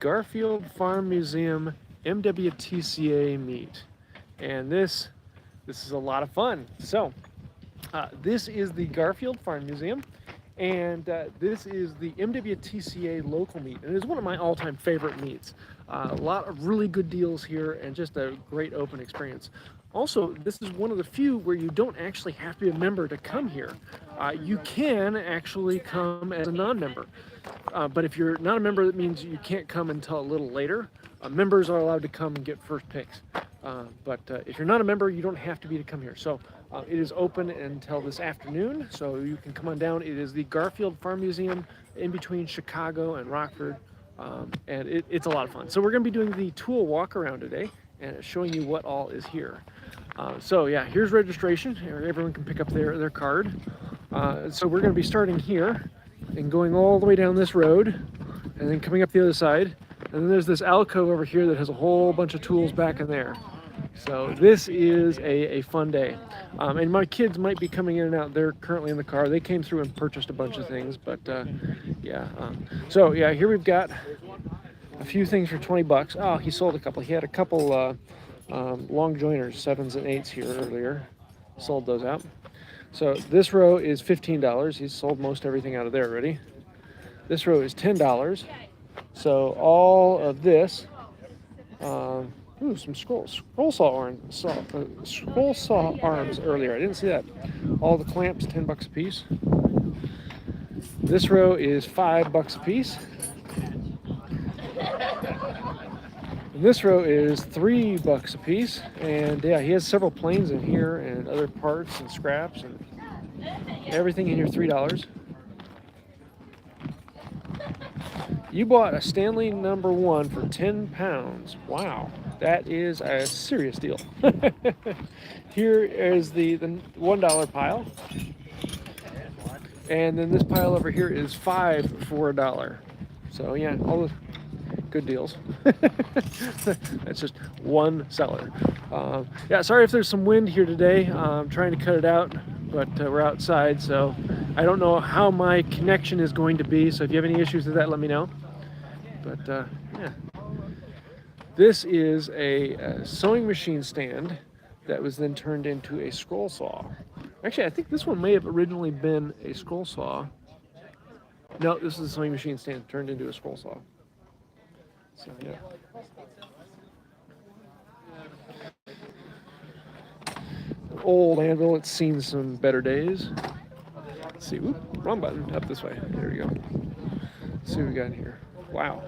Garfield Farm Museum MWTCA meet. And this is a lot of fun. So, this is the Garfield Farm Museum, and this is the MWTCA local meet. And it is one of my all-time favorite meets. A lot of really good deals here, and just a great open experience. Also, this is one of the few where you don't actually have to be a member to come here. You can actually come as a non-member. But if you're not a member, that means you can't come until a little later. Members are allowed to come and get first picks. But if you're not a member, you don't have to be to come here. So it is open until this afternoon, so you can come on down. It is the Garfield Farm Museum in between Chicago and Rockford, and it's a lot of fun. So we're going to be doing the tool walk around today and showing you what all is here. So yeah, here's registration. Everyone can pick up their card. So we're going to be starting here and going all the way down this road and then coming up the other side. And then there's this alcove over here that has a whole bunch of tools back in there. So this is a fun day. And my kids might be coming in and out. They're currently in the car. They came through and purchased a bunch of things, but yeah. So yeah, here we've got a few things for 20 bucks. Oh, he sold a couple. He had a couple long joiners, 7s and 8s here earlier. Sold those out. So this row is $15. He's sold most everything out of there already. This row is $10. So all of this, some scroll saw arms earlier. I didn't see that. All the clamps, 10 bucks a piece. This row is $5 a piece. And this row is $3 a piece. And yeah, he has several planes in here and other parts and scraps and everything in here, $3. You bought a Stanley #1 for 10 pounds. Wow, that is a serious deal. Here is the $1 pile. And then this pile over here is 5 for $1. So yeah, all the good deals. That's just one seller. Yeah, sorry if there's some wind here today. I'm trying to cut it out, but we're outside, so I don't know how my connection is going to be. So if you have any issues with that, let me know. But yeah, this is a sewing machine stand that was then turned into a scroll saw. Actually, I think this one may have originally been a scroll saw. No, this is a sewing machine stand turned into a scroll saw. So yeah. An old anvil, it's seen some better days. Let's see, whoop, wrong button, up this way. There we go. Let's see what we got in here. Wow,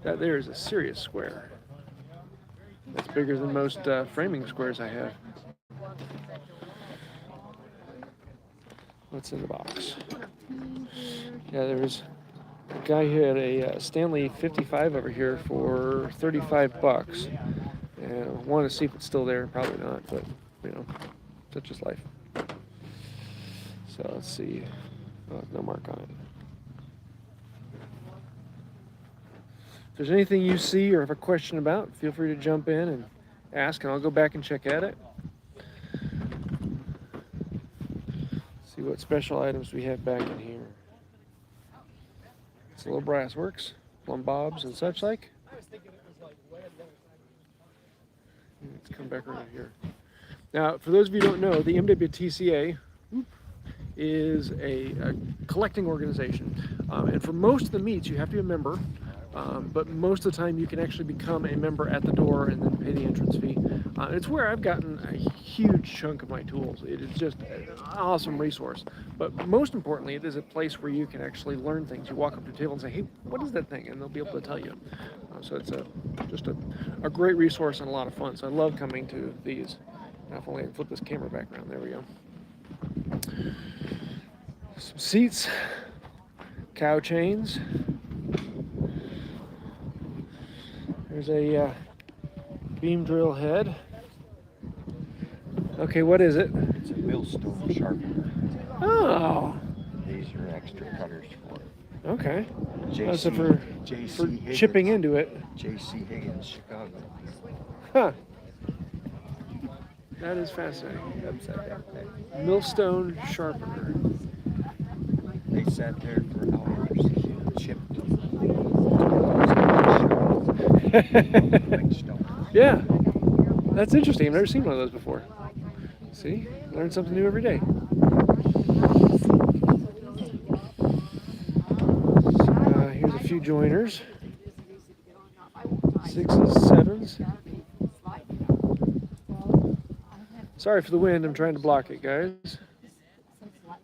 that there is a serious square. That's bigger than most framing squares I have. What's in the box? Yeah, there's a guy who had a Stanley 55 over here for 35 bucks. And I want to see if it's still there. Probably not, but you know, such is life. So let's see. Oh, no mark on it. If there's anything you see or have a question about, feel free to jump in and ask, and I'll go back and check at it. See what special items we have back in here. It's a little brass works, plumb bobs and such like. Let's come back around here. Now, for those of you who don't know, the MWTCA is a collecting organization. And for most of the meets, you have to be a member. But most of the time you can actually become a member at the door and then pay the entrance fee. It's where I've gotten a huge chunk of my tools. It is just an awesome resource. But most importantly, it is a place where you can actually learn things. You walk up to a table and say, hey, what is that thing? And they'll be able to tell you. So it's just a great resource and a lot of fun. So I love coming to these. Now if only I can flip this camera back around. There we go. Some seats, cow chains. There's a beam drill head. Okay, what is it? It's a millstone sharpener. Oh. These are extra cutters for it. Okay. JC, for chipping into it. J.C. Higgins, Chicago. Huh. That is fascinating. Upside down thing. Millstone sharpener. They sat there for hours, chipped. Like stone. Yeah, that's interesting. I've never seen one of those before. See, learn something new every day. Here's a few joiners. 6s, 7s. Sorry for the wind. I'm trying to block it, guys. I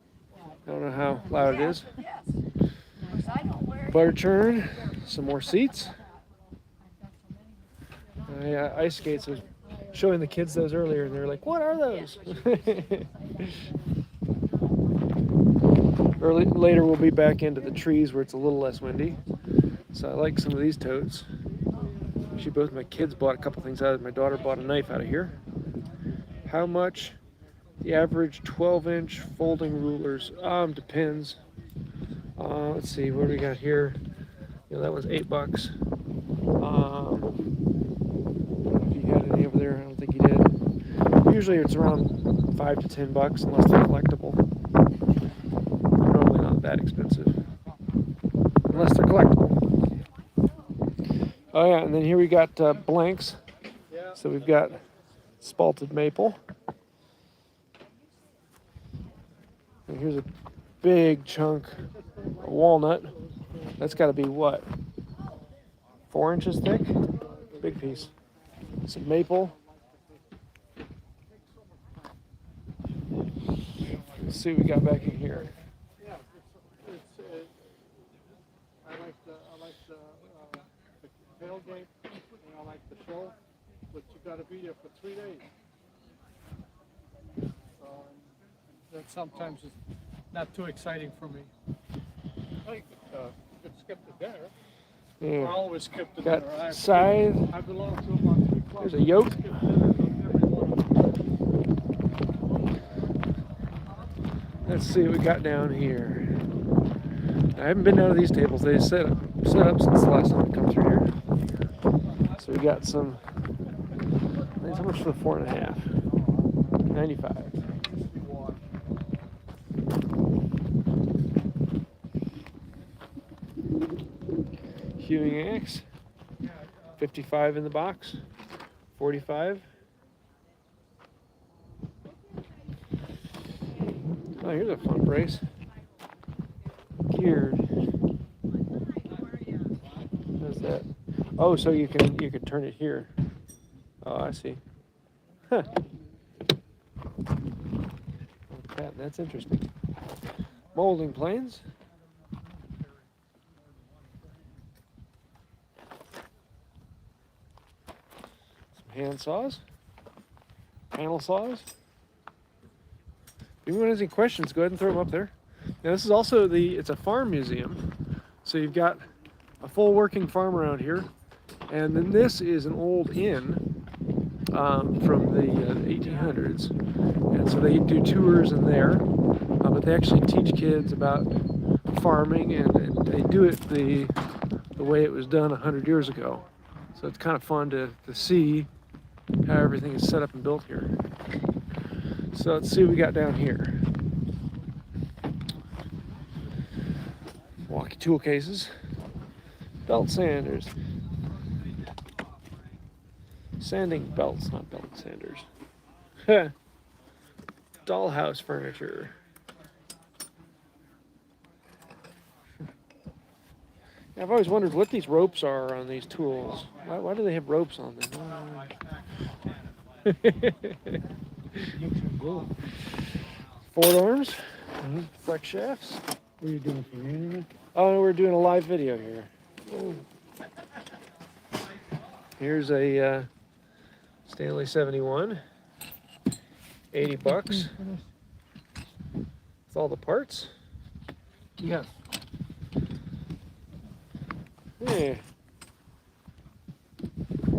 don't know how loud it is. Butter churn. Some more seats. Ice skates. I was showing the kids those earlier, and they're like, "What are those?" Later, we'll be back into the trees where it's a little less windy. So I like some of these totes. Actually, both my kids bought a couple things out of it. My daughter bought a knife out of here. How much? The average 12-inch folding rulers. Depends. Let's see, what do we got here? That was $8. If you had any over there, I don't think you did. Usually it's around $5 to $10 unless they're collectible. They're normally not that expensive unless they're collectible. Oh yeah, and then here we got blanks. So we've got spalted maple. And here's a big chunk of walnut. That's got to be what? 4 inches thick? Big piece. Some maple. Let's see what we got back in here. I like the tailgate, and I like the show, but you got to be there for 3 days. That sometimes is not too exciting for me. I could skip the dinner. Yeah. I always skip the Got dinner. scythe. I belong to about 3 clubs. There's a yoke. Let's see what we got down here. I haven't been down to these tables. They set up since the last time I come through here. So we got some. How much for the 4.5? $95. Hewing axe. $55 in the box. $45. Oh, here's a fun brace. Geared. How's that? Oh, so you can turn it here. Oh, I see. Huh. That's interesting. Molding planes. Some hand saws. Panel saws. If anyone has any questions, go ahead and throw them up there. Now this is also it's a farm museum. So you've got a full working farm around here. And then this is an old inn from the 1800s. And so they do tours in there. But they actually teach kids about farming, and they do it the way it was done 100 years ago. So it's kind of fun to see how everything is set up and built here. So let's see what we got down here. Walkie tool cases, belt sanders, sanding belts, not belt sanders. Dollhouse furniture. I've always wondered what these ropes are on these tools. Why do they have ropes on them? Ford arms, flex shafts. What are you doing for me? Oh, no, we're doing a live video here. Oh. Here's a Stanley 71, $80 with all the parts. Yes. Yeah.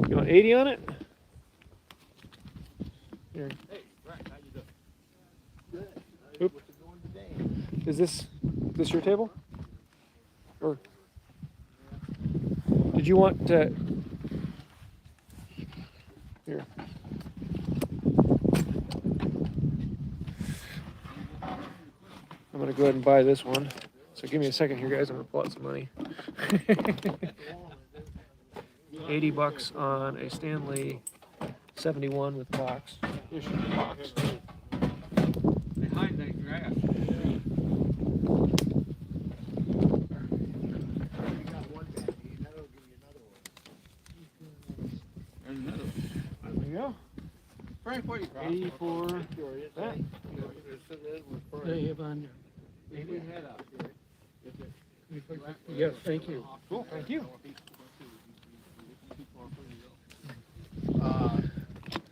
You want 80 on it? Here. Hey, Wright, how you doing? Good. Oop. Is this your table? Or did you want to? Here. I'm gonna go ahead and buy this one. So give me a second here, guys. I'm gonna pull out some money. $80 on a Stanley 71 with box. Issue box. Behind that grass. There's another one. There you go. Frank, what do you got? 84. That. There you have on there. Yes, thank you. Cool. Thank you.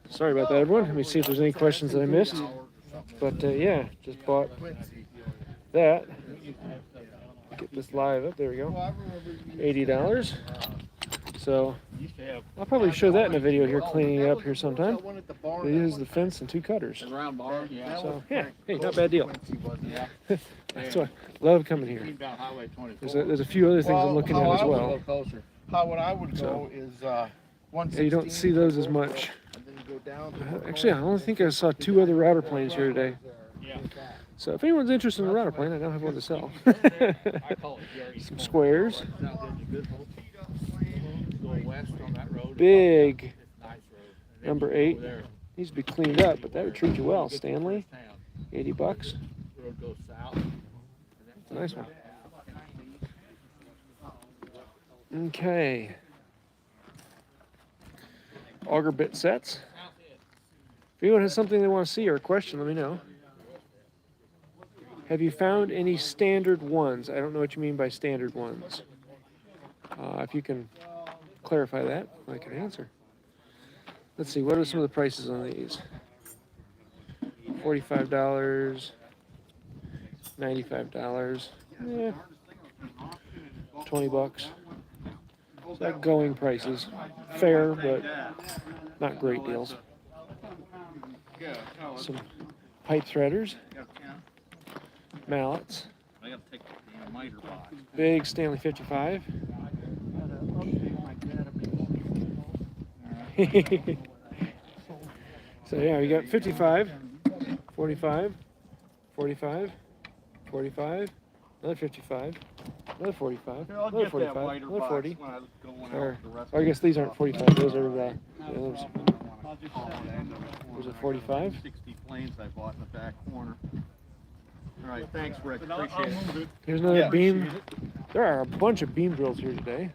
Sorry about that, everyone. Let me see if there's any questions that I missed. But yeah, just bought that. Get this live up. There we go. $80. So I'll probably show that in a video here, cleaning it up here sometime. It is the fence and 2 cutters. Around barn, yeah. So yeah, hey, not a bad deal. That's why I love coming here. There's a few other things I'm looking at as well. How what I would So, go is Yeah, 116. you don't see those as much. And then you go down. Actually, I only think I saw 2 other router planes here today. Yeah. So if anyone's interested in a router plane, I now have one to sell. I call it Jerry. Some squares. Go west on that road. Big Nice road. number 8. Needs to be cleaned up, but that would treat you well. Stanley, $80. Road goes south. It's a nice one. Okay. Auger bit sets. If anyone has something they want to see or a question, let me know. Have you found any standard ones? I don't know what you mean by standard ones. If you can clarify that, I can answer. Let's see, what are some of the prices on these? $45, $95, yeah, $20. So that going prices. Fair, but not great deals. Some pipe threaders, mallets, big Stanley 55. So yeah, we got 55, 45, 45, 45, another 55, another 45, another 45, another 40. Or I guess these aren't 45, those are the others. There's a 45. 60 planes I bought in the back corner. All right, thanks, Rick. Appreciate it. Here's another beam. There are a bunch of beam drills here today.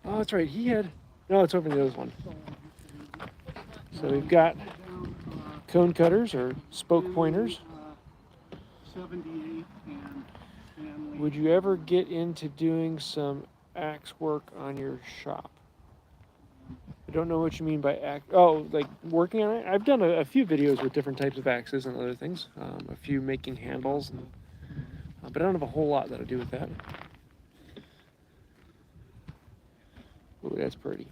Oh, that's right. He had. No, it's over in the other one. So we've got cone cutters or spoke pointers. 78 and Would you ever get into doing some axe work on your shop? I don't know what you mean by axe. Oh, like working on it? I've done a few videos with different types of axes and other things. A few making handles, and, but I don't have a whole lot that I do with that. Ooh, that's pretty.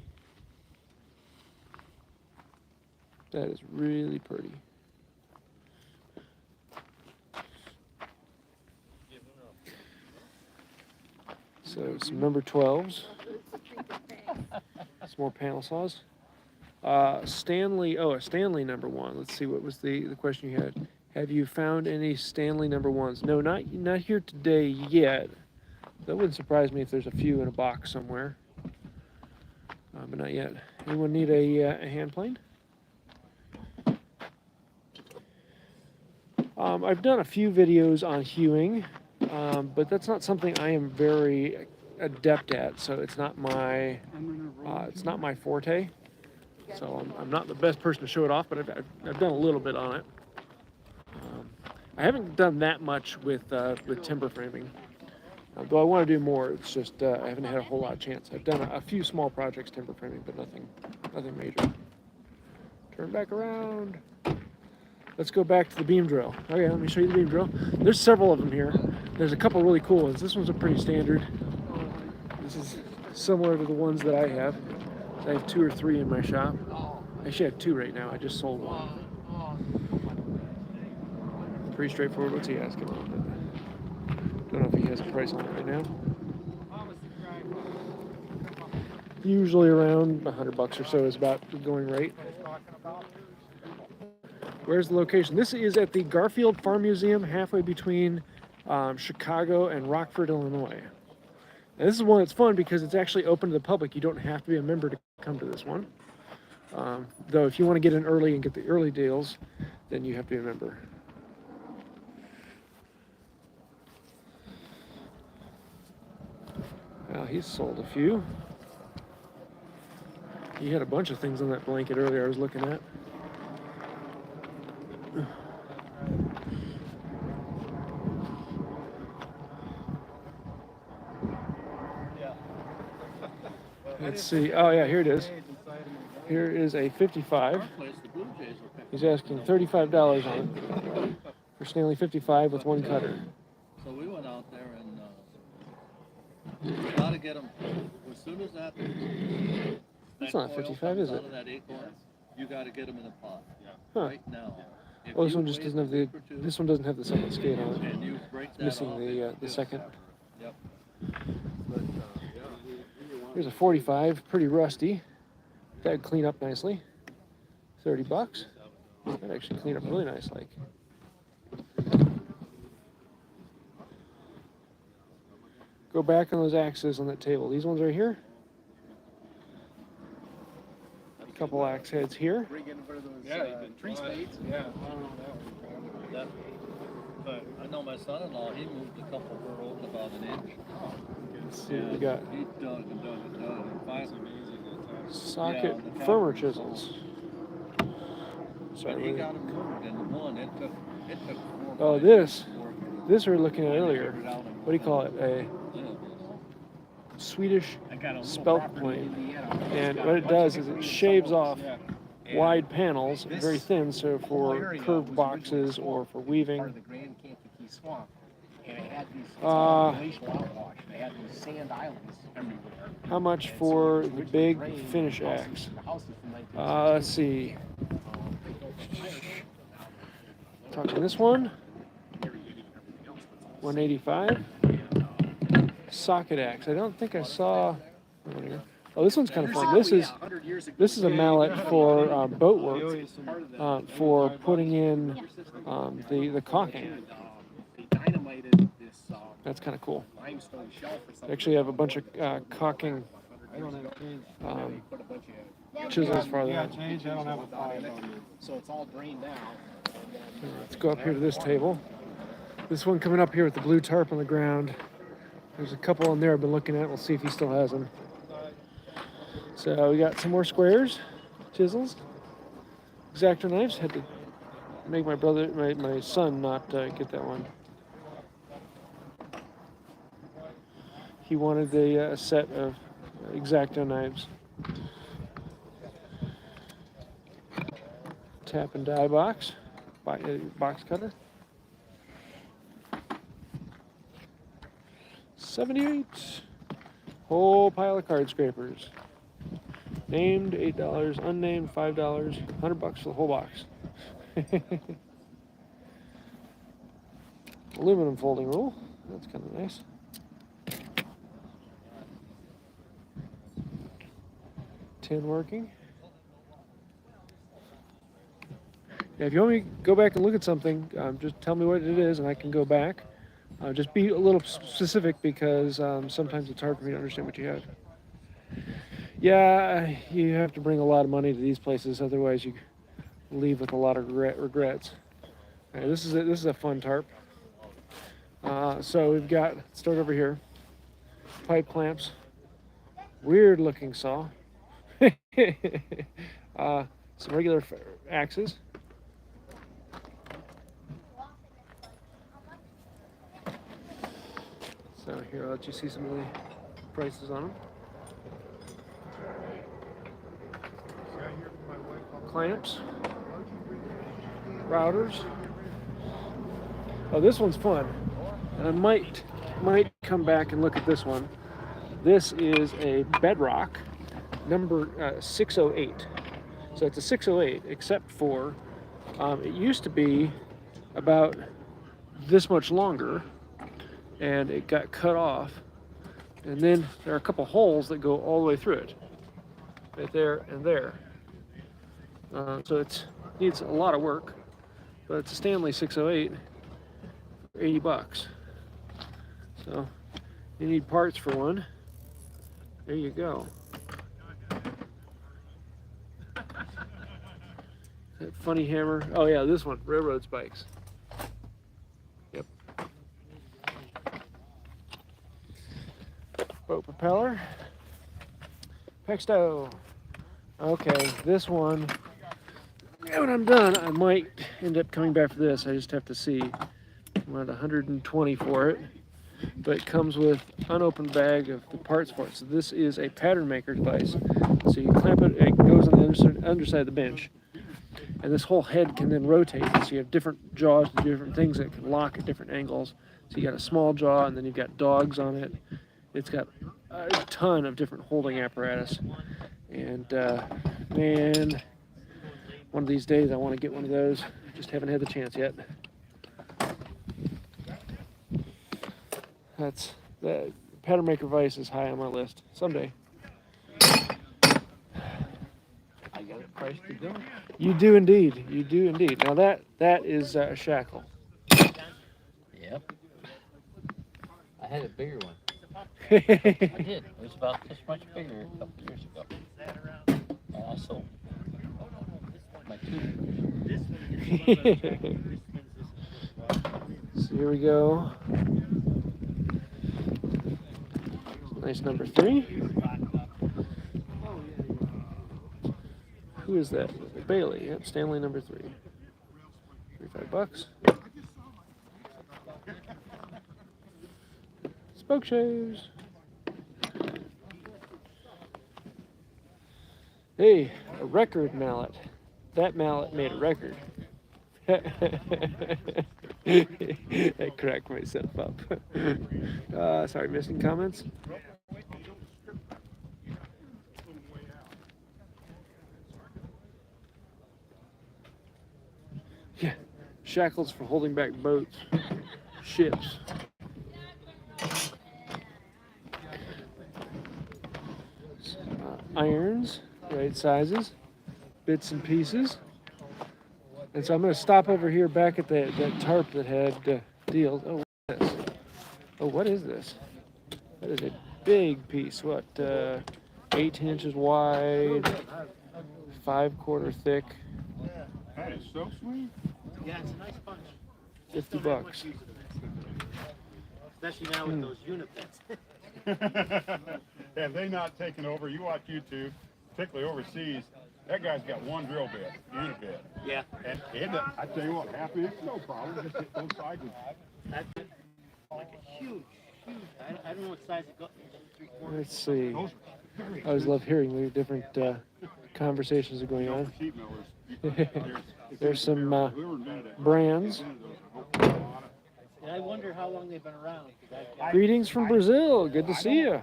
That is really pretty. So some number 12s. Some more panel saws. Stanley, a Stanley number 1. Let's see, what was the question you had? Have you found any Stanley number 1s? No, not here today yet. That wouldn't surprise me if there's a few in a box somewhere. But not yet. Anyone need a hand plane? I've done a few videos on hewing, but that's not something I am very adept at. So it's not my forte. So I'm not the best person to show it off, but I've done a little bit on it. I haven't done that much with timber framing, though I want to do more. It's just I haven't had a whole lot of chance. I've done a few small projects timber framing, but nothing major. Turn back around. Let's go back to the beam drill. Okay, let me show you the beam drill. There's several of them here. There's a couple really cool ones. This one's a pretty standard. This is similar to the ones that I have. I have 2 or 3 in my shop. Actually, I have 2 right now. I just sold one. Pretty straightforward. What's he asking? Don't know if he has a price on it right now. Usually around $100 or so is about the going rate. Where's the location? This is at the Garfield Farm Museum, halfway between Chicago and Rockford, Illinois. And this is one that's fun because it's actually open to the public. You don't have to be a member to come to this one. Though if you want to get in early and get the early deals, then you have to be a member. Well, he's sold a few. He had a bunch of things on that blanket earlier I was looking at. Let's see. Oh yeah, here it is. Here is a 55. He's asking $35 on it for Stanley 55 with one cutter. So we went out there and got to get them as soon as that. That's not 55, is it? Out of that acorn, you got to get them in a pot. Huh. Right now. If Oh, this you one just wait doesn't have a the. week or two, This one doesn't have the second skate on and it. you break It's that missing off, the it's second. Yep. Here's a 45, pretty rusty. That'd clean up nicely. $30. That'd actually clean up really nice, like. Go back on those axes on that table. These ones right here. A couple axe heads here. Tree spades. Yeah, I don't know that one. But I know my son-in-law, he moved a couple burrows about an inch. Let's see what we got. He dug and dug and dug and finally. Socket Yeah, firmer chisels. But he Sorry. got them moved and one, it took 4 Oh, or 5 this. days to work it. This we were looking at Finally earlier. figured out What do you call it? A Swedish spelt plane. And what it does is it shaves off wide panels, very thin, so for curved boxes or for weaving. Part of the Grand Kankakee Swamp, and it had these glacial outwash. They had these sand islands everywhere. How much for the big finish axe? The houses from 1960. Let's see. Talking this one. 185. Socket axe. I don't think I saw. Oh, this one's kind of fun. This is a mallet for boat work, for putting in the caulking. They dynamited this That's kind of cool. limestone shelf or something. They actually have a bunch of caulking Put a bunch of chisels farther Yeah, out. change. I don't have a file on it. so it's all drained out. Let's go up here to this table. This one coming up here with the blue tarp on the ground. There's a couple in there I've been looking at. We'll see if he still has them. So we got some more squares, chisels, X-Acto knives. Had to make my son not get that one. He wanted a set of X-Acto knives. Tap and die box, box cutter. 78. Whole pile of card scrapers. Named $8, unnamed $5, $100 for the whole box. Aluminum folding rule. That's kind of nice. Tin working. Yeah, if you want me to go back and look at something, just tell me what it is and I can go back. Just be a little specific because sometimes it's hard for me to understand what you have. Yeah, you have to bring a lot of money to these places, otherwise you leave with a lot of regrets. All right, this is a fun tarp. So we've got, start over here, pipe clamps, weird looking saw, some regular axes. So here, I'll let you see some of the prices on them. Clamps, routers. Oh, this one's fun. And I might come back and look at this one. This is a Bedrock number 608. So it's a 608, except for it used to be about this much longer, and it got cut off. And then there are a couple holes that go all the way through it, right there and there. So it needs a lot of work, but it's a Stanley 608 for $80. So You need parts for one. There you go. That funny hammer. Oh yeah, this one. Railroad spikes. Yep. Boat propeller. Pexto. Okay, this one. Yeah, when I'm done, I might end up coming back for this. I just have to see. I'm at 120 for it. But it comes with unopened bag of the parts for it. So this is a pattern maker device. So you clamp it, it goes on the underside of the bench. And this whole head can then rotate. So you have different jaws to do different things that can lock at different angles. So you got a small jaw, and then you've got dogs on it. It's got a ton of different holding apparatus. And man, one of these days I want to get one of those. Just haven't had the chance yet. That's the pattern maker device is high on my list. Someday. I got a price to go. You do indeed. You do indeed. Now that is a shackle. Yep. I had a bigger one. I did. It was about this much bigger a couple years ago. And I sold my two. So here we go. Nice number 3. Who is that? Bailey. Yep, Stanley number 3. $35. Spoke shaves. Hey, a record mallet. That mallet made a record. I cracked myself up. Sorry, missing comments? Yeah, shackles for holding back boats, ships. Irons, right sizes, bits and pieces. And so I'm going to stop over here back at that tarp that had deals. Oh, what is this? Oh, what is this? That is a big piece. What, 18 inches wide, 5/4 thick. That is so sweet. Yeah, it's a nice bunch. $50. Especially now with those unipets. Have they not taken over? You watch YouTube, particularly overseas. That guy's got one drill bit, unibit. Yeah. And I tell you what, half inch, no problem. Just hit both sides. That's like a huge. I don't know what size it got. 3/4. Let's see. Those are I always love hearing the different conversations are going on. sheep millers. There's some brands. And I wonder how long they've been around. Greetings from Brazil. Good to see you.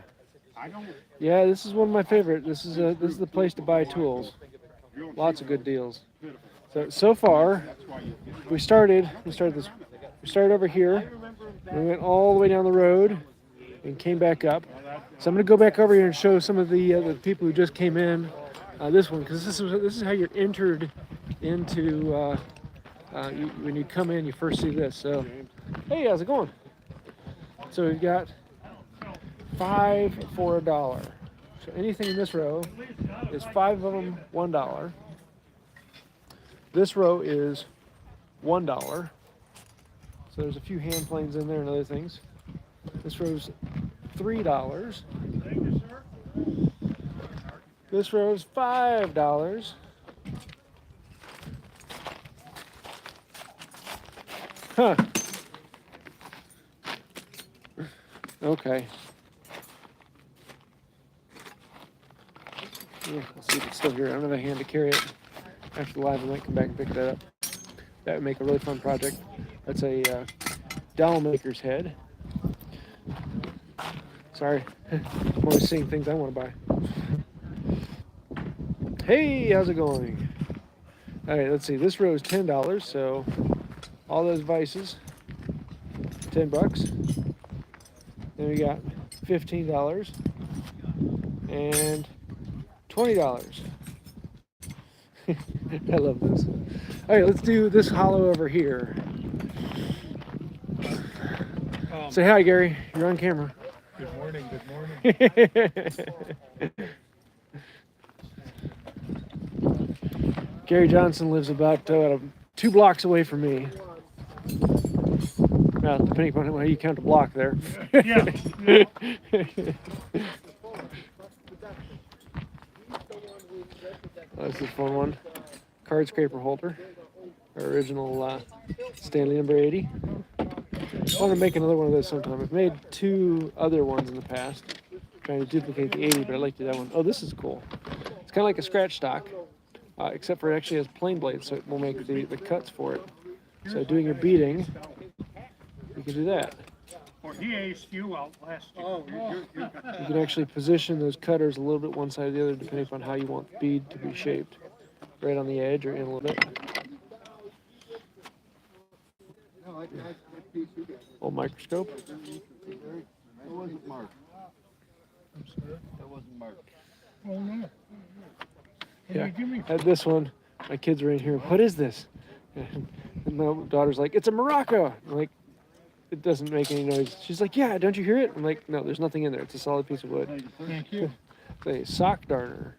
I don't. Yeah, this is one of my favorite. This is the place to buy tools. Lots of good deals. So far, we started over here. We went all the way down the road and came back up. So I'm going to go back over here and show some of the people who just came in this one, because this is how you're entered into when you come in. You first see this. So, hey, how's it going? So we've got 5 for $1. So anything in this row is 5 of them $1. This row is $1. So there's a few hand planes in there and other things. This row's $3. This row is $5. Huh. Okay. Yeah, let's see if it's still here. I don't have a hand to carry it. After the live, I might come back and pick that up. That would make a really fun project. That's a dowel maker's head. Sorry, I'm always seeing things I want to buy. Hey, how's it going? All right, let's see. This row is $10, so all those vices, $10. Then we got $15 and $20. I love this. All right, let's do this hollow over here. Say hi, Gary. You're on camera. Good morning, good morning. Gary Johnson lives about 2 blocks away from me. Depending on how you count a block there. Yeah, yeah. That's a fun one. Card scraper holder. Our original Stanley number 80. I want to make another one of those sometime. I've made 2 other ones in the past, trying to duplicate the 80, but I like that one. Oh, this is cool. It's kind of like a scratch stock, except for it actually has plain blades, so it will make the cuts for it. So doing your beading, you can do that. Well, he aced you out last year. You can actually position those cutters a little bit one side or the other, depending upon how you want the bead to be shaped. Right on the edge or in a little bit. Old microscope. That wasn't marked. That wasn't marked. Oh, no. Yeah, I had this one. My kids were in here. What is this? And my daughter's like, it's a Morocco. I'm like, it doesn't make any noise. She's like, yeah, don't you hear it? I'm like, no, there's nothing in there. It's a solid piece of wood. Thank you. It's a sock darner.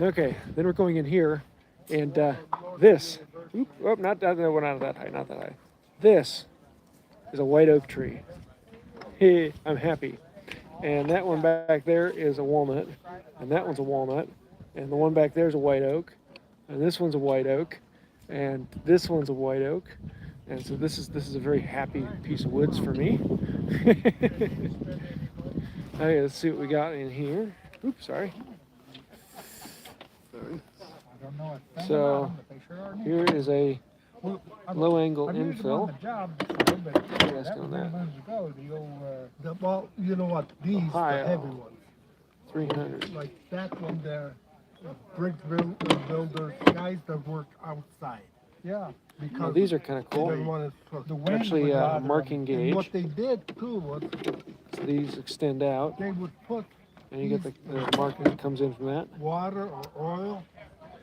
Okay, then we're going in here, and this. Oh, not that one, not that high, not that high. This is a white oak tree. Hey, I'm happy. And that one back there is a walnut, and that one's a walnut, and the one back there is a white oak, and this one's a white oak, and this one's a white oak, and so this is a very happy piece of woods for me. Okay, let's see what we got in here. Oops, sorry. I don't know if So they sure are neat. here is a Well, low angle I used them on infill. the job before, but Yes, that on was that. many months ago. The old, Well, you know what? These, the Ohio. heavy ones, 300. like that one there, brick builders, guys that work outside. yeah. Oh, Because these are kind of they didn't cool. want to cook. The wind Actually, would bother them. marking And what gauge. they did too was So these extend out, they would put and you get the marking that comes in from that. water or oil,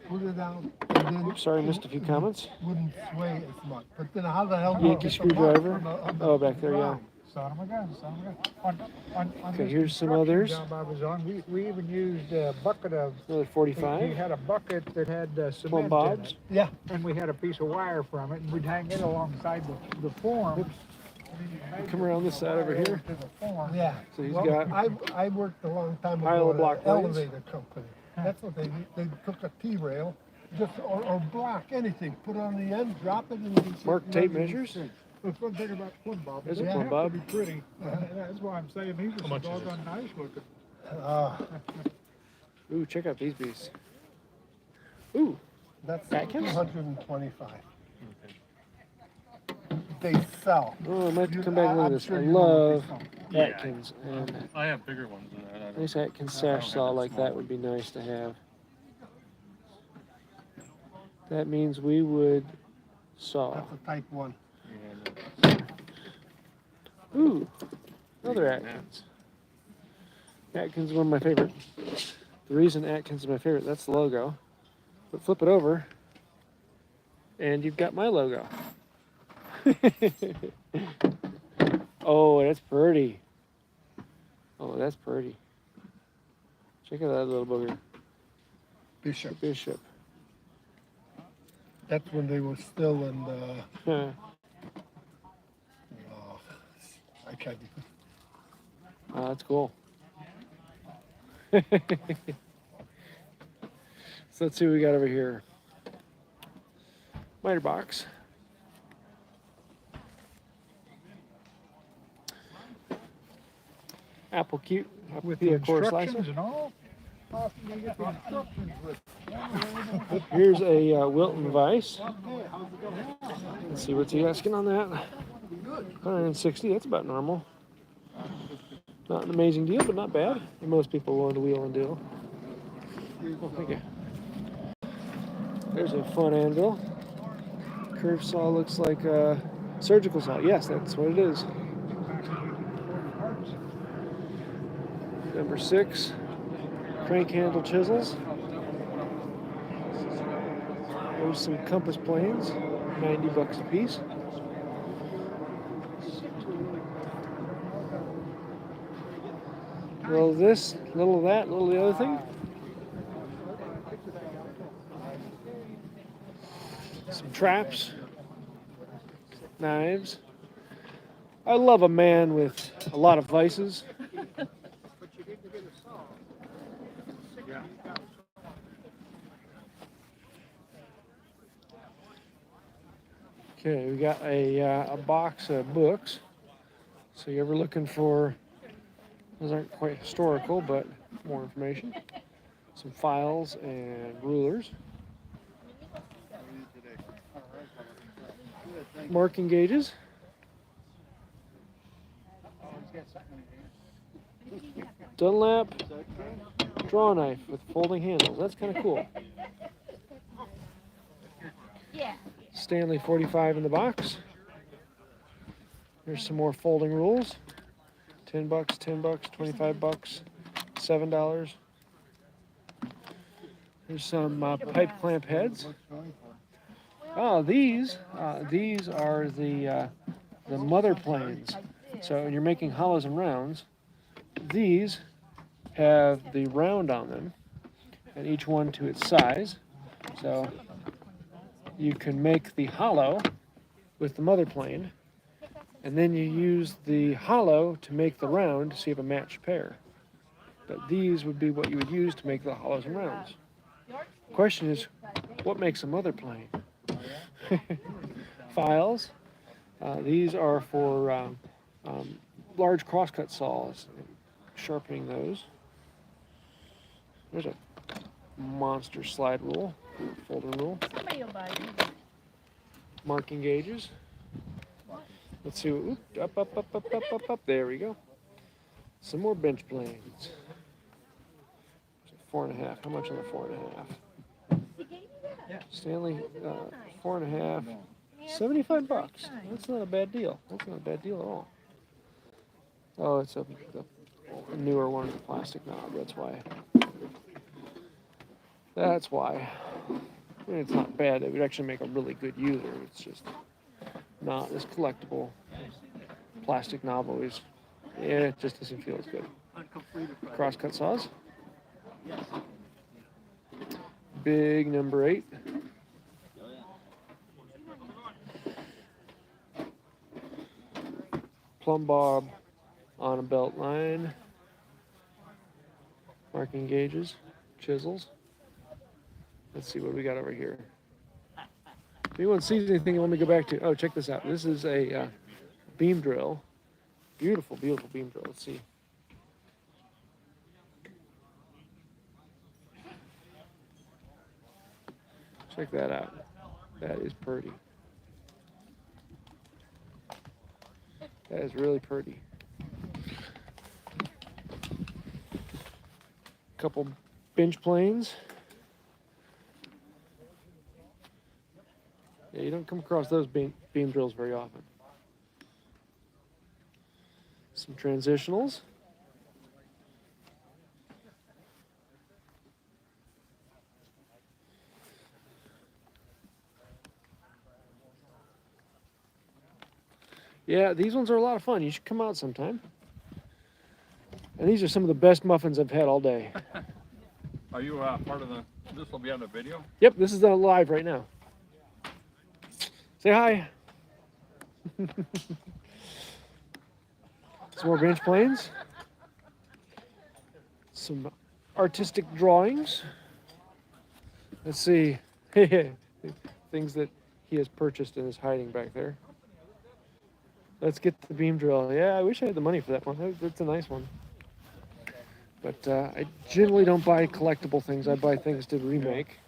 put it out, and then Oops, sorry, missed a few comments. wouldn't sway as much. But then how the hell do you Yankee get the mark screwdriver. on the Oh, back there, yeah. ground? Son of a gun, son of a gun. On Okay, this here's some construction others. job I was on, we even used a bucket of, Another he 45. had a bucket that had Plumb cement in bobs. it. Yeah. And we had a piece of wire from it, and we'd hang it alongside the form. Come around this side over here. To the form. Yeah. So he's Well, got I worked a long time pile ago of at block an plates. elevator company. That's what they did. They took a T-rail, just or block, anything, put it on the end, drop it, and you mark tape measures. That's one thing about plumb bob. There's a They plumb have bob. to be pretty. That's why I'm saying these are so doggone nice looking. Ooh, check out these beasts. Ooh, That's Atkins? 225. They sell. oh, I might have to come back and look at I'm this. sure I you know what they love sell. Atkins, and I have bigger ones than that. I don't- nice Atkins I don't sash have saw that like small that would be nice to have. That means we would saw. That's a type 1. Ooh, another Atkins. Atkins is one of my favorite. The reason Atkins is my favorite, that's the logo. But flip it over, and you've got my logo. Oh, that's pretty. Oh, that's pretty. Check out that little booger. Bishop. Bishop. That's when they were still in the. Huh. Oh, I can't. Oh, that's cool. So let's see what we got over here. Miter box. Apple cute. With the core instructions slicer. and all. How often do you get the instructions with? Here's a Wilton vise. Let's see what's he asking on that. 160. That's about normal. Not an amazing deal, but not bad. And most people are willing to wheel and deal. Oh, thank you. There's a fun anvil. Curved saw looks like a surgical saw. Yes, that's what it is. Number 6. Crank handle chisels. There's some compass planes, 90 bucks a piece. Little of this, little of that, little of the other thing. Some traps, knives. I love a man with a lot of vices. Okay, we got a box of books. So you're ever looking for, those aren't quite historical, but more information. Some files and rulers. Marking gauges. Dunlap draw knife with folding handles. That's kind of cool. Stanley 45 in the box. There's some more folding rules. 10 bucks, 10 bucks, 25 bucks, $7. There's some pipe clamp heads. Oh, these are the mother planes. So when you're making hollows and rounds, these have the round on them, and each one to its size. So you can make the hollow with the mother plane, and then you use the hollow to make the round so you have a matched pair. But these would be what you would use to make the hollows and rounds. The question is, what makes a mother plane? Files. These are for large crosscut saws, sharpening those. There's a monster slide rule, folder rule. Somebody will buy these. Marking gauges. Let's see. Oop, up. There we go. Some more bench planes. 4.5. How much on the 4.5? Stanley, 4.5. 75 bucks. That's not a bad deal. That's not a bad deal at all. Oh, it's a newer one with a plastic knob. That's why. That's why. I mean, it's not bad. It would actually make a really good user. It's just not as collectible. Plastic knob always, it just doesn't feel as good. Crosscut saws. Big number 8. Plumb bob on a belt line. Marking gauges, chisels. Let's see what we got over here. If anyone sees anything you want me to go back to, oh, check this out. This is a beam drill. Beautiful, beautiful beam drill. Let's see. Check that out. That is pretty. That is really pretty. Couple bench planes. Yeah, you don't come across those beam drills very often. Some transitionals. Yeah, these ones are a lot of fun. You should come out sometime. And these are some of the best muffins I've had all day. Are you part of the, this will be on the video? Yep, this is live right now. Say hi. Some more bench planes. Some artistic drawings. Let's see. Things that he has purchased and is hiding back there. Let's get the beam drill. Yeah, I wish I had the money for that one. That's a nice one. But I generally don't buy collectible things. I buy things to remake.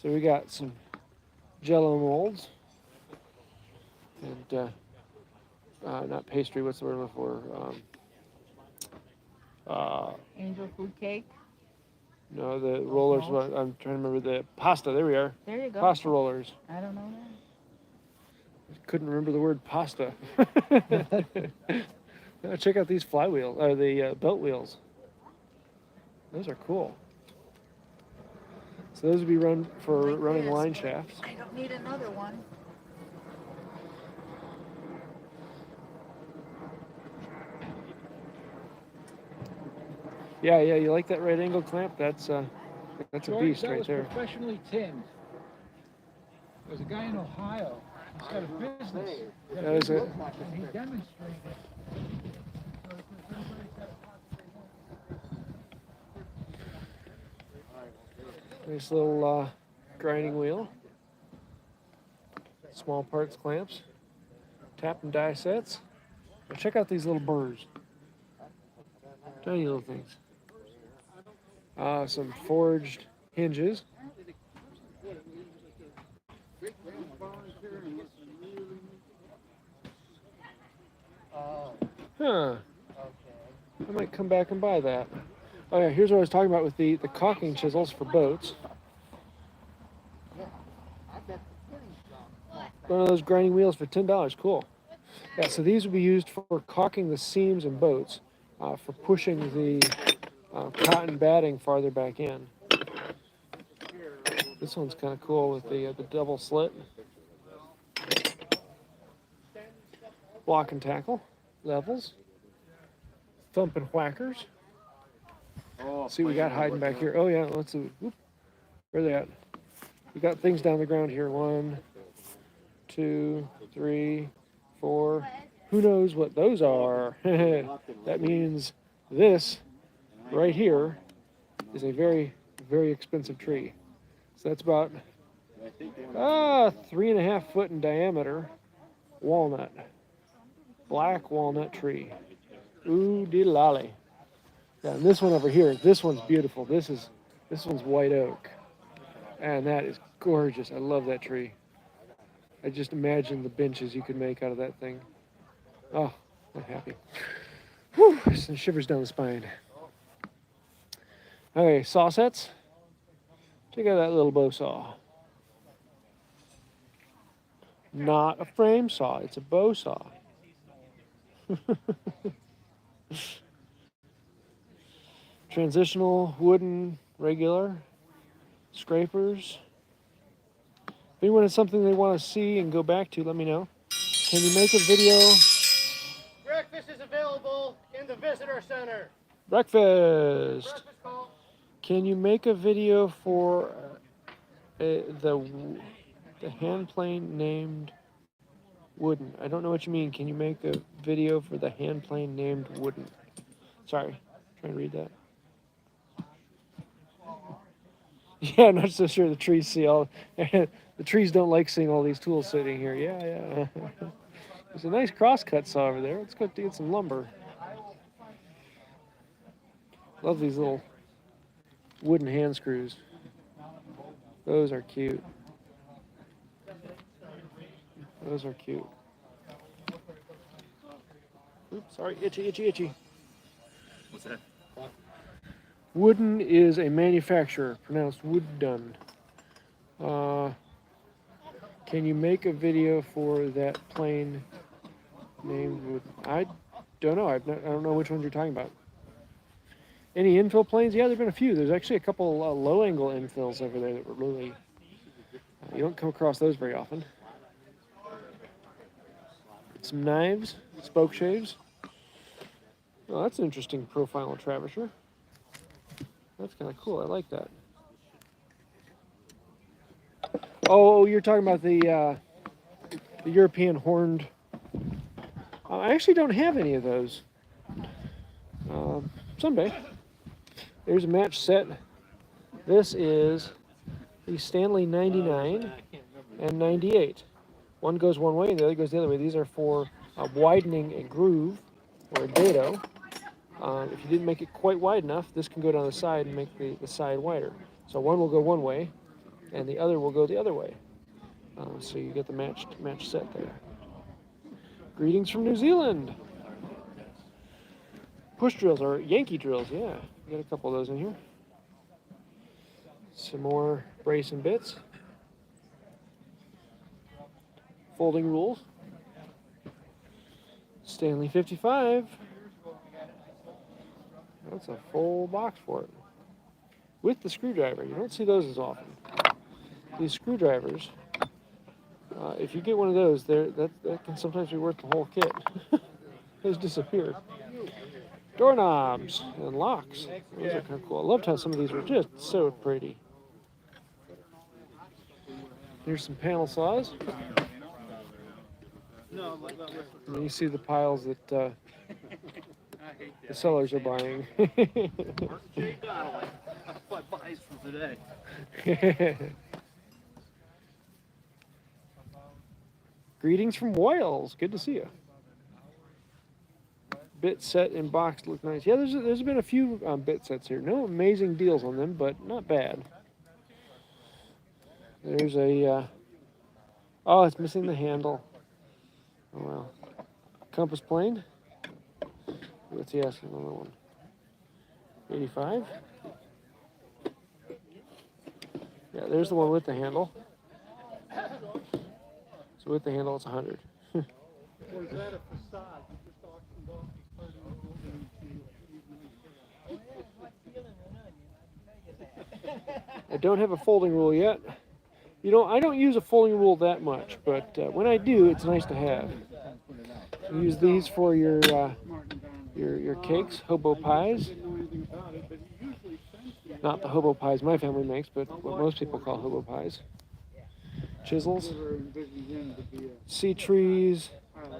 So we got some Jello molds. And not pastry, what's the word I'm looking for? Angel food cake. No, the rollers, I'm trying to remember the pasta. There we are. There you go. Pasta rollers. I don't know Couldn't remember the word pasta. Check out these flywheels, or the belt wheels. Those are cool. So those would be run for running line shafts. I don't need another one. Yeah, you like that right angle clamp? That's a George, beast that right was there. professionally tinned. There's a guy in Ohio. He's got a business. That is it. And he demonstrated. Nice little grinding wheel. Small parts clamps. Tap and die sets. Now check out these little burrs. Tiny little things. Some forged hinges. Huh. I might come back and buy that. Oh yeah, here's what I was talking about with the caulking chisels for boats. One of those grinding wheels for $10. Cool. Yeah, so these would be used for caulking the seams in boats, for pushing the cotton batting farther back in. This one's kind of cool with the double slit. Block and tackle, levels, thump and whackers. See what we got hiding back here. Oh yeah, let's see. Whoop. Where are they at? We got things down the ground here. 1, 2, 3, 4. Who knows what those are? That means this right here is a very, very expensive tree. So that's about 3.5 foot in diameter. Walnut. Black walnut tree. Ooh de lolly. Yeah, and this one over here, this one's beautiful. This one's white oak. And that is gorgeous. I love that tree. I just imagine the benches you could make out of that thing. Oh, I'm happy. Whew, some shivers down the spine. Okay, saw sets. Check out that little bow saw. Not a frame saw, it's a bow saw. Transitional, wooden, regular, scrapers. If anyone has something they want to see and go back to, let me know. Can you make a video? Breakfast is available in the visitor center. Breakfast. Breakfast call. Can you make a video for the hand plane named Wooden? I don't know what you mean. Can you make a video for the hand plane named Wooden? Sorry, trying to read that. Yeah, I'm not so sure the trees see all. The trees don't like seeing all these tools sitting here. Yeah. There's a nice crosscut saw over there. Let's go get some lumber. Love these little wooden hand screws. Those are cute. Those are cute. Oops, sorry, itchy. What's that? Wooden is a manufacturer, pronounced Wooden. Can you make a video for that plane named Wooden? I don't know. I don't know which ones you're talking about. Any infill planes? Yeah, there've been a few. There's actually a couple low-angle infills over there that were really. You don't come across those very often. Some knives, spoke shaves. Oh, that's an interesting profile on Travisher. That's kind of cool. I like that. Oh, you're talking about the European horned. I actually don't have any of those. Someday. There's a match set. This is the Stanley 99 and 98. One goes one way and the other goes the other way. These are for widening a groove or a dado. If you didn't make it quite wide enough, this can go down the side and make the side wider. So one will go one way, and the other will go the other way. So you get the match set there. Greetings from New Zealand. Push drills, or Yankee drills, yeah. We got a couple of those in here. Some more brace and bits. Folding rules. Stanley 55. That's a full box for it. with the screwdriver. You don't see those as often. These screwdrivers, if you get one of those, that can sometimes be worth the whole kit. Those disappear. Doorknobs and locks. Those are kind of cool. I loved how some of these were just so pretty. Here's some panel saws. And then you see the piles that the sellers are buying. Greetings from Wales. Good to see you. Bit set and boxed look nice. Yeah, there's been a few bit sets here. No amazing deals on them, but not bad. There's a oh, it's missing the handle. Oh well. Compass plane. What's he asking on that one? 85. Yeah, there's the one with the handle. So with the handle, it's 100. Or is that a facade? You just auctioned off part of the I don't have a folding rule yet. You know, I don't use a folding rule that much, but when I do, it's nice to have. You use these for your cakes, hobo pies. Not the hobo pies my family makes, but what most people call hobo pies. Chisels, sea trees,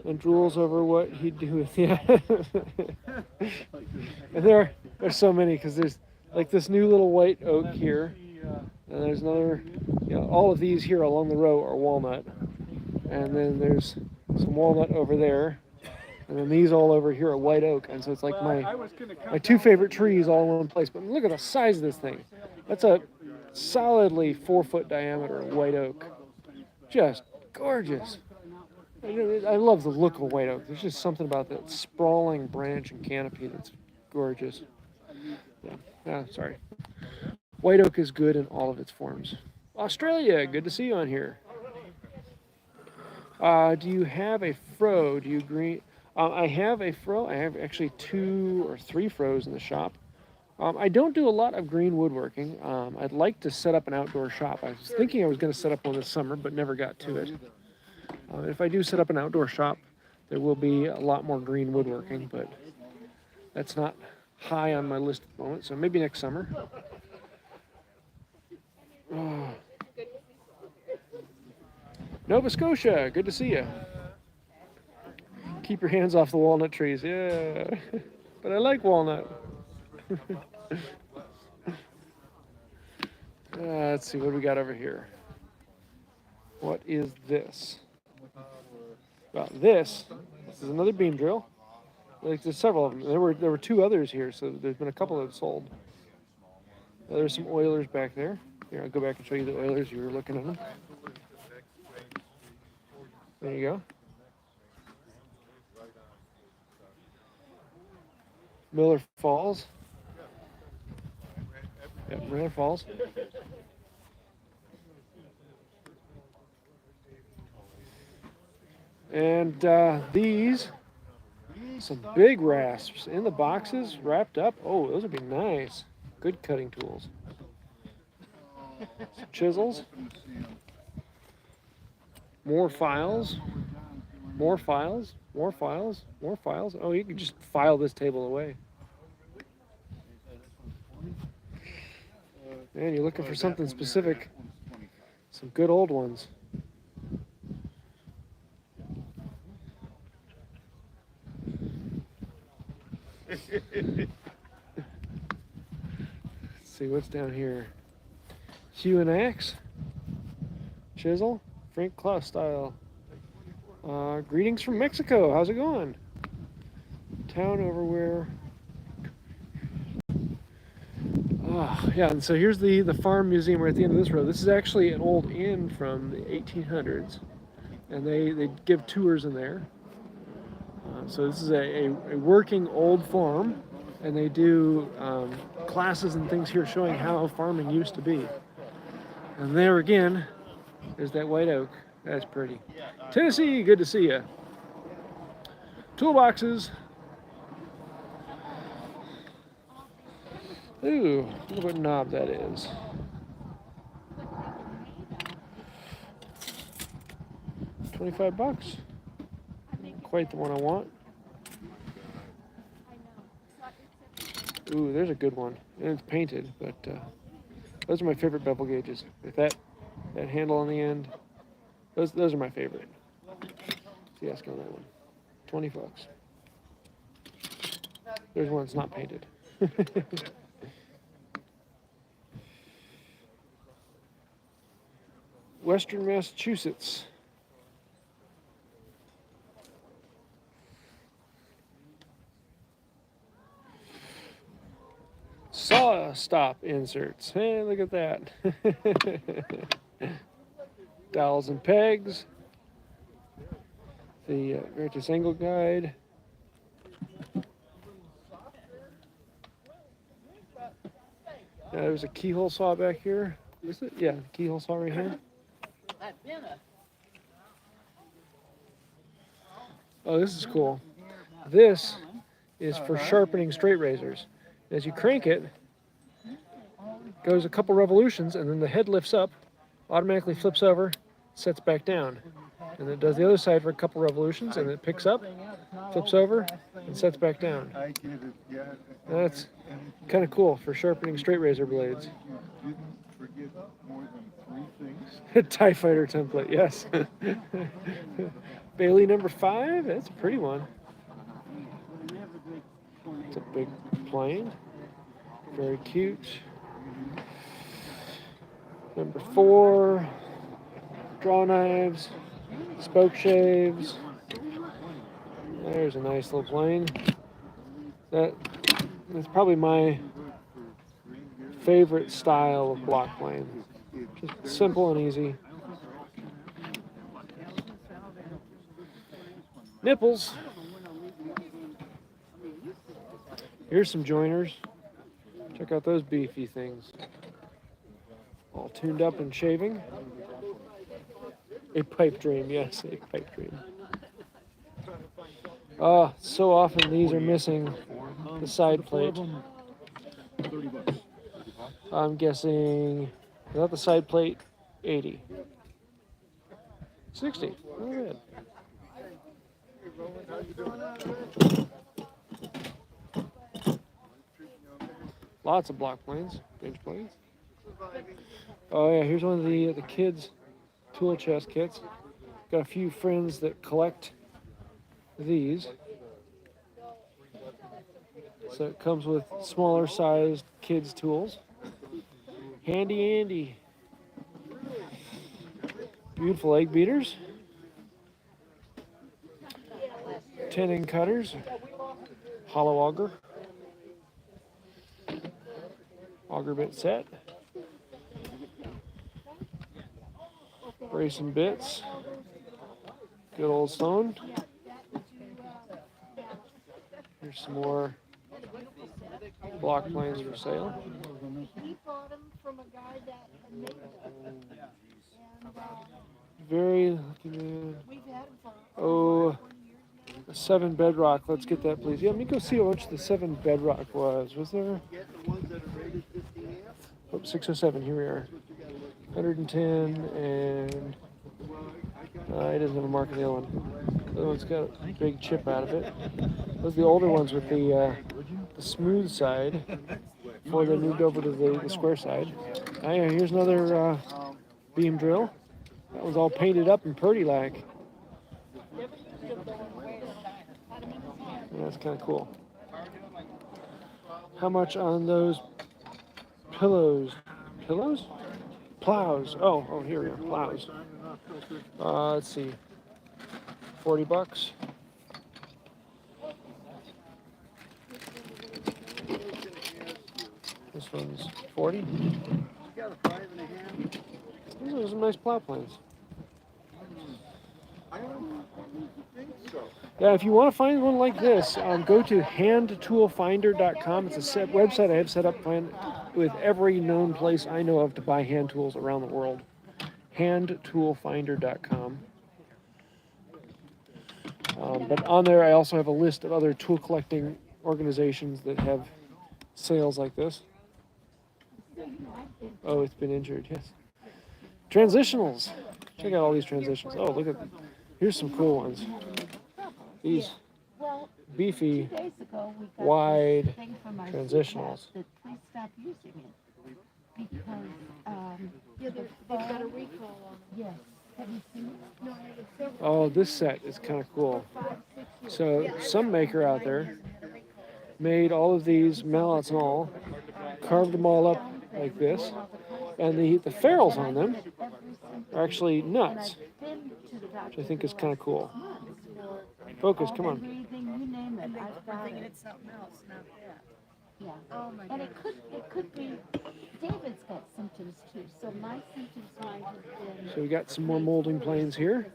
and drools over what he'd do with And there's so many, because there's like this new little white oak here, and there's another. All of these here along the row are walnut, and then there's some walnut over there, and then these all over here are white oak, and so it's like my two favorite trees all in one place. But look at the size of this thing. That's a solidly 4-foot diameter white oak. Just gorgeous. I love the look of a white oak. There's just something about that sprawling branch and canopy that's gorgeous. Yeah, sorry. White oak is good in all of its forms. Australia, good to see you on here. Do you have a fro? Do you agree? I have a fro. I have actually 2 or 3 fros in the shop. I don't do a lot of green woodworking. I'd like to set up an outdoor shop. I was thinking I was going to set up one this summer, but never got to it. If I do set up an outdoor shop, there will be a lot more green woodworking, but that's not high on my list at the moment, so maybe next summer. Oh. Nova Scotia, good to see you. Keep your hands off the walnut trees. Yeah, but I like walnut. Let's see what we got over here. What is this? Well, this is another beam drill. Like, there's several of them. There were 2 others here, so there's been a couple that have sold. There's some oilers back there. Here, I'll go back and show you the oilers. You were looking at them. There you go. Miller Falls. Yep, Miller Falls. And these, some big rasps in the boxes, wrapped up. Oh, those would be nice. Good cutting tools. Some chisels. More files. More files. More files. More files. Oh, you can just file this table away. Man, you're looking for something specific. Some good old ones. Let's see what's down here. Hue and axe, chisel, Frank Claus style. Greetings from Mexico. How's it going? Town over where? Yeah, and so here's the farm museum right at the end of this road. This is actually an old inn from the 1800s, and they give tours in there. So this is a working old farm, and they do classes and things here showing how farming used to be. And there again, there's that white oak. That's pretty. Tennessee, good to see you. Toolboxes. Ooh, look what knob that is. $25. Quite the one I want. Ooh, there's a good one. And it's painted, but those are my favorite bevel gauges. With that handle on the end, those are my favorite. See, ask on that one. $20. There's one that's not painted. Western Massachusetts. Saw stop inserts. Hey, look at that. Dowels and pegs. The Veritas angle guide. There's a keyhole saw back here. Is it? Yeah, keyhole saw right here. Oh, this is cool. This is for sharpening straight razors. As you crank it, goes a couple revolutions, and then the head lifts up, automatically flips over, sets back down. And it does the other side for a couple revolutions, and it picks up, flips over, and sets back down. I get it, yeah. That's kind of cool for sharpening straight razor blades. You didn't forget more than 3 things. TIE Fighter template, yes. Bailey number 5, that's a pretty one. It's a big plane. Very cute. Number 4, draw knives, spoke shaves. There's a nice little plane. That's probably my favorite style of block plane. Just simple and easy. Nipples. Here's some joiners. Check out those beefy things. All tuned up and shaving. A pipe dream, yes, a pipe dream. Oh, so often these are missing the side plate. I'm guessing, without the side plate, 80. 60, not bad. Lots of block planes, bench planes. Oh yeah, here's one of the kids' tool chest kits. Got a few friends that collect these. So it comes with smaller sized kids' tools. Handy Andy. Beautiful egg beaters. 10-in cutters. Hollow auger. Auger bit set. Brace and bits. Good old stone. Here's some more block planes for sale. We bought them from a guy that made them. Very lucky man. We've had them for Oh, a 7 bedrock. Let's get that, please. Yeah, let me go see how much the 7 bedrock was. Was there? Oh, 607. Here we are. 110 and it doesn't have a mark on the other one. The other one's got a big chip out of it. Those are the older ones with the smooth side before they moved over to the square side. Oh, yeah, here's another beam drill. That was all painted up and pretty like. Yeah, that's kind of cool. How much on those pillows? Pillows? Plows. Oh, here we are. Plows. Let's see. $40. This one's 40. These are some nice plow planes. Yeah, if you want to find one like this, go to handtoolfinder.com. It's a website I have set up with every known place I know of to buy hand tools around the world. Handtoolfinder.com. But on there, I also have a list of other tool collecting organizations that have sales like this. Oh, it's been injured, yes. Transitionals. Check out all these transitions. Oh, look at, here's some cool ones. These Well, beefy, 2 days ago, we got wide this thing from our transitionals. CPAP that please stop using it. Because, Yeah, they've got a recall on them. yes. Have you seen it? No, I have several. Oh, this set is kind of cool. 5, 6 years. So some maker out there made all of these mallets and all, carved them all up like this, and the ferrules on them are actually nuts, which I think is kind of cool. Focus, come on. Breathing, you name it. I've got Thinking it. it's something else, not that. Yeah. Oh my And God. it could be, David's got symptoms too, so my symptoms might have been. So we got some more molding planes here.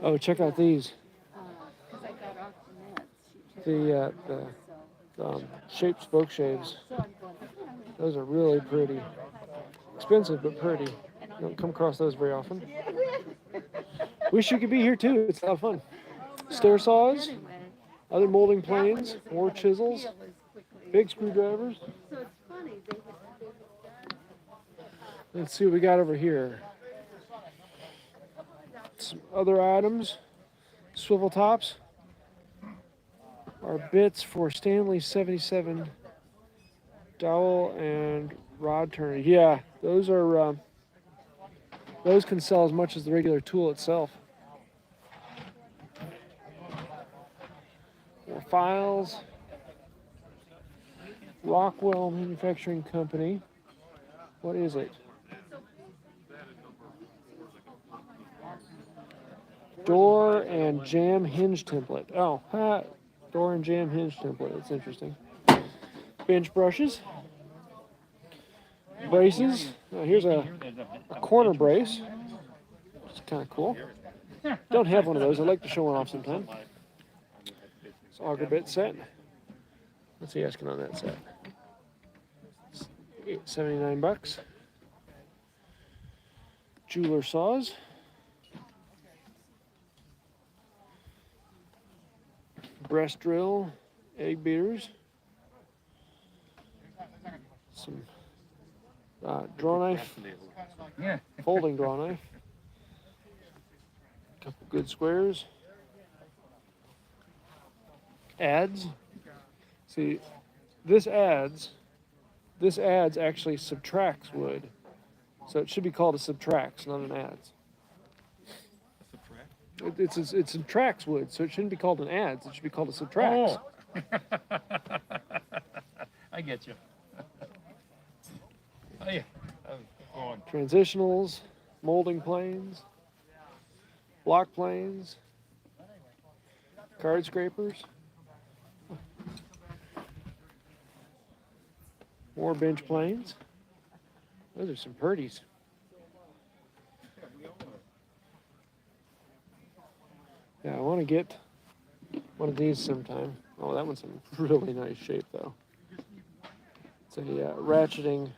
Oh, check out these. Because I got off the meds. The shaped spoke shaves. So I'm going, Those are really pretty. Expensive, but pretty. Don't come across those very often. Wish you could be here too. It's a lot of fun. Stair saws, anyway, other molding planes, more chisels, big screwdrivers. so it's funny, they Let's see what we got over here. Some other items. Swivel tops. Are bits for Stanley 77 dowel and rod turner. Yeah, those are those can sell as much as the regular tool itself. More files. Rockwell Manufacturing Company. What is it? Door and jam hinge template. Oh, door and jam hinge template. That's interesting. Bench brushes. Braces. Here's a corner brace. It's kind of cool. Don't have one of those. I'd like to show one off sometime. It's auger bit set. What's he asking on that set? $79. Jugler saws. Breast drill, egg beaters, some draw knife, folding draw knife, a couple good squares, adds. See, this adds actually subtracts wood, so it should be called a subtracts, not an adds. It subtracts wood, so it shouldn't be called an adds. It should be called a subtracts. Oh. I get you. Oh, yeah. Oh, Transitionals, molding planes, block planes, card scrapers, more bench planes. Those are some purties. Yeah, I want to get one of these sometime. Oh, that one's in really nice shape, though. It's a ratcheting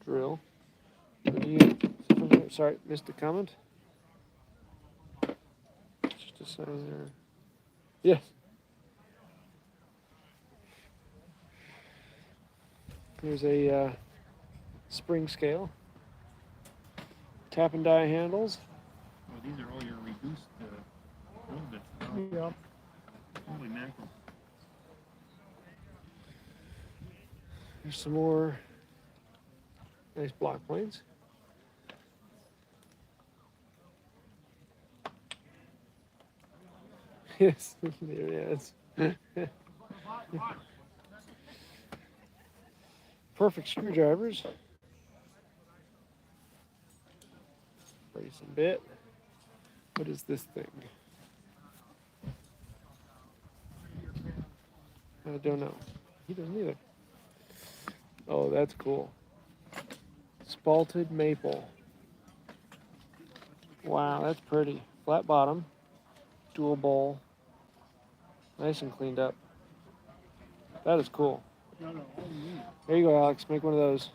drill. Sorry, missed the comment. Just a sign there. Yes. Here's a spring scale. Tap and die handles. well, these are all your reduced drill bits. Yeah. Holy mackerel. There's some more nice block planes. Yes, there it is. Perfect screwdrivers. Brace and bit. What is this thing? I don't know. He doesn't either. Oh, that's cool. Spalted maple. Wow, that's pretty. Flat bottom, dual bowl. Nice and cleaned up. That is cool. There you go, Alex. Make one of those.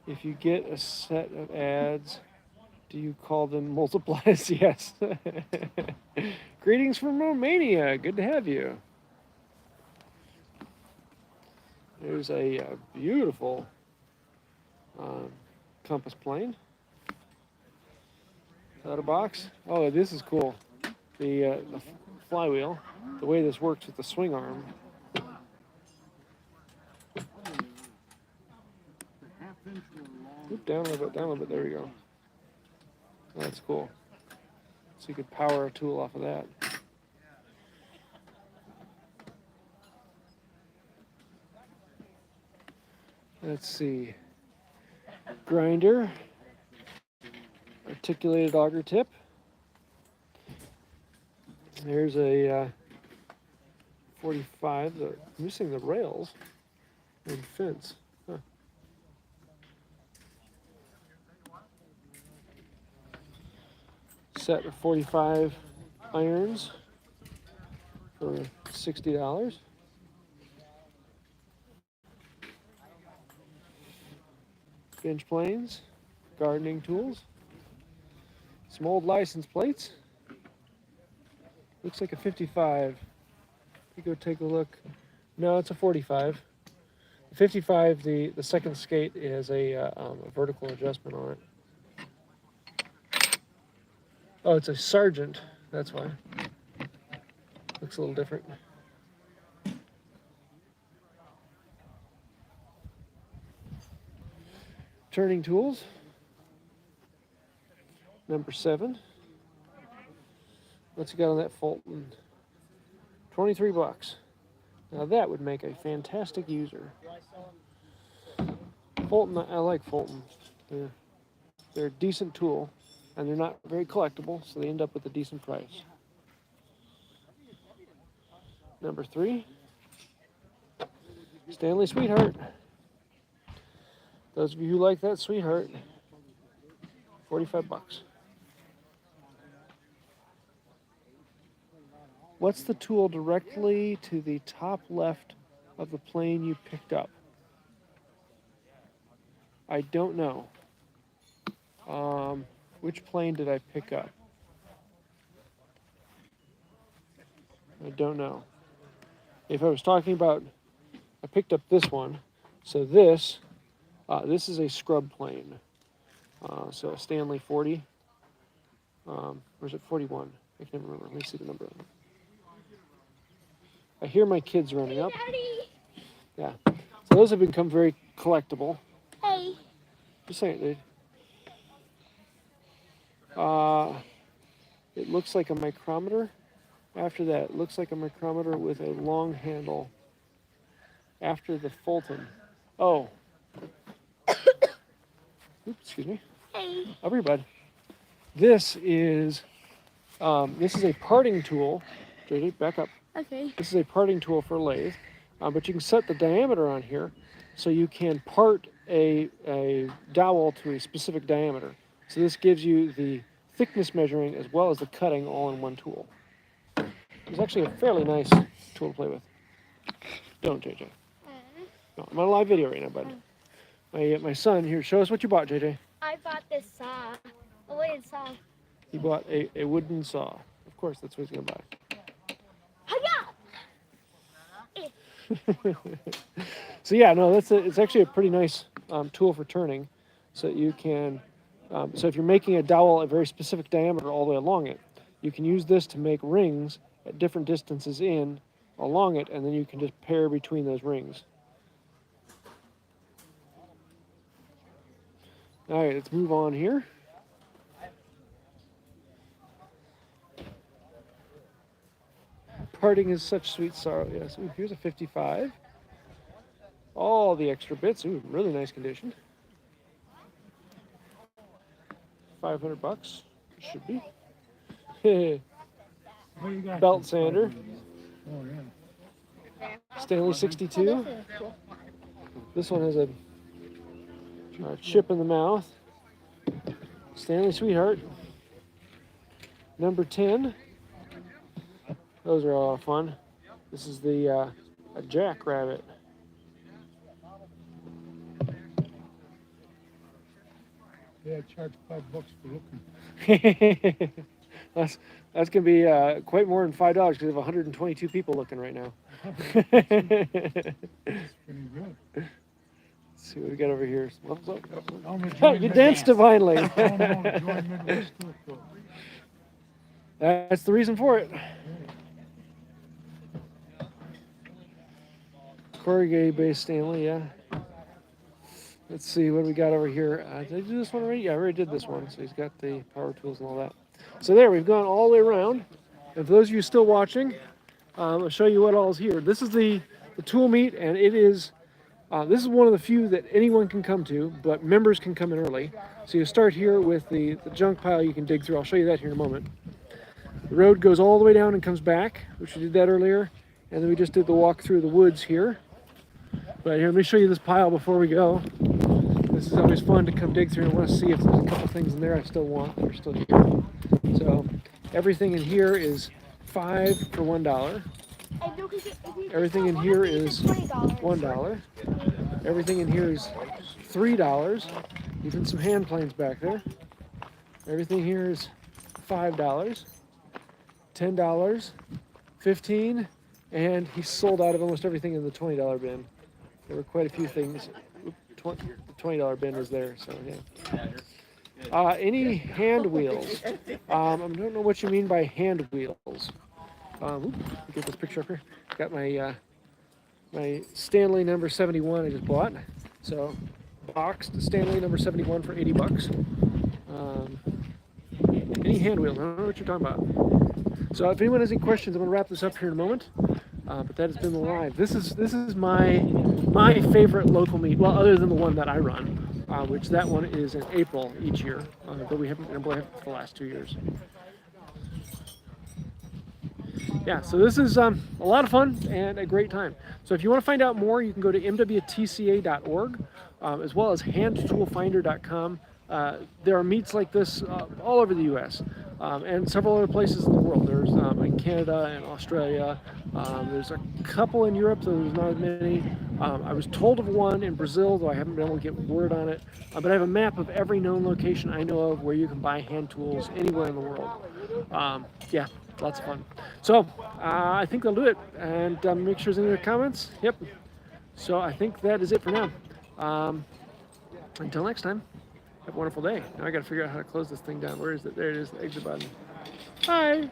If you get a set of ads, do you call them multiplies? Yes. Greetings from Romania. Good to have you. There's a beautiful compass plane. Out of box. Oh, this is cool. The flywheel, the way this works with the swing arm. Oop, down a little bit, down a little bit. There we go. That's cool. So you could power a tool off of that. Let's see. Grinder. Articulated auger tip. There's a 45. Missing the rails and fence. Huh. Set of 45 irons for $60. Bench planes, gardening tools, some old license plates. Looks like a 55. You go take a look. No, it's a 45. The 55, the second skate is a vertical adjustment on it. Oh, it's a Sergeant. That's why. Looks a little different. Turning tools. Number 7. What's he got on that Fulton? 23 bucks. Now that would make a fantastic user. Fulton, I like Fulton. They're a decent tool, and they're not very collectible, so they end up with a decent price. Number 3. Stanley Sweetheart. Those of you who like that Sweetheart, 45 bucks. What's the tool directly to the top left of the plane you picked up? I don't know. Which plane did I pick up? I don't know. If I was talking about, I picked up this one. So this is a scrub plane. So a Stanley 40. Or is it 41? I can't remember. Let me see the number. I hear my kids running up. Yeah. So those have become very collectible. Hey. Just saying, dude. It looks like a micrometer. After that, it looks like a micrometer with a long handle. After the Fulton. Oh. Oops, excuse me. Hey. Over here, bud. This is a parting tool. JJ, back up. Okay. This is a parting tool for lathe, but you can set the diameter on here so you can part a dowel to a specific diameter. So this gives you the thickness measuring as well as the cutting all in one tool. It's actually a fairly nice tool to play with. Don't, JJ. No, I'm on a live video right now, bud. My son here, show us what you bought, JJ. I bought this saw. A wooden saw. He bought a wooden saw. Of course, that's what he's gonna buy. So yeah, no, it's actually a pretty nice tool for turning. So you can, so if you're making a dowel a very specific diameter all the way along it, you can use this to make rings at different distances along it, and then you can just pair between those rings. All right, let's move on here. Parting is such sweet sorrow. Yes. Ooh, here's a 55. All the extra bits. Ooh, really nice condition. 500 bucks. Should be. Belt sander. Oh, yeah. Stanley 62. This one has a chip in the mouth. Stanley Sweetheart. Number 10. Those are all fun. This is the a jackrabbit. Yeah, I charge $5 for looking. That's gonna be quite more than $5 because we have 122 people looking right now. That's pretty good. Let's see what we got over here. What's up? I'm gonna join You Midwest. danced divinely. I'm gonna join Midwest too. That's the reason for it. Corrugated-based Stanley, yeah. Let's see what we got over here. Did I do this one already? Yeah, I already did this one. So he's got the power tools and all that. So there, we've gone all the way around. And for those of you still watching, I'll show you what all is here. This is the tool meet, and it is this is one of the few that anyone can come to, but members can come in early. So you start here with the junk pile you can dig through. I'll show you that here in a moment. The road goes all the way down and comes back, which we did that earlier. And then we just did the walk through the woods here. But here, let me show you this pile before we go. This is always fun to come dig through and want to see if there's a couple things in there I still want that are still here. So everything in here is $5 for $1. Everything in here is $1. Everything in here is $3. Even some hand planes back there. Everything here is $5, $10, $15, and he sold out of almost everything in the $20 bin. There were quite a few things. The $20 bin was there, so yeah. Any hand wheels? I don't know what you mean by hand wheels. Get this picture up here. Got my my Stanley number 71 I just bought. So boxed Stanley number 71 for $80. Any hand wheels? I don't know what you're talking about. So if anyone has any questions, I'm going to wrap this up here in a moment. But that has been the live. This is my favorite local meet. Well, other than the one that I run, which that one is in April each year. But we haven't been able to have it for the last 2 years. Yeah, so this is a lot of fun and a great time. So if you want to find out more, you can go to MWTCA.org, as well as handtoolfinder.com. There are meets like this all over the U.S. And several other places in the world. There's in Canada and Australia. There's a couple in Europe, though there's not as many. I was told of one in Brazil, though I haven't been able to get word on it. But I have a map of every known location I know of where you can buy hand tools anywhere in the world. Yeah, lots of fun. So I think that'll do it. And make sure there's any other comments. Yep. So I think that is it for now. Until next time. Have a wonderful day. Now I got to figure out how to close this thing down. Where is it? There it is, the exit button. Bye.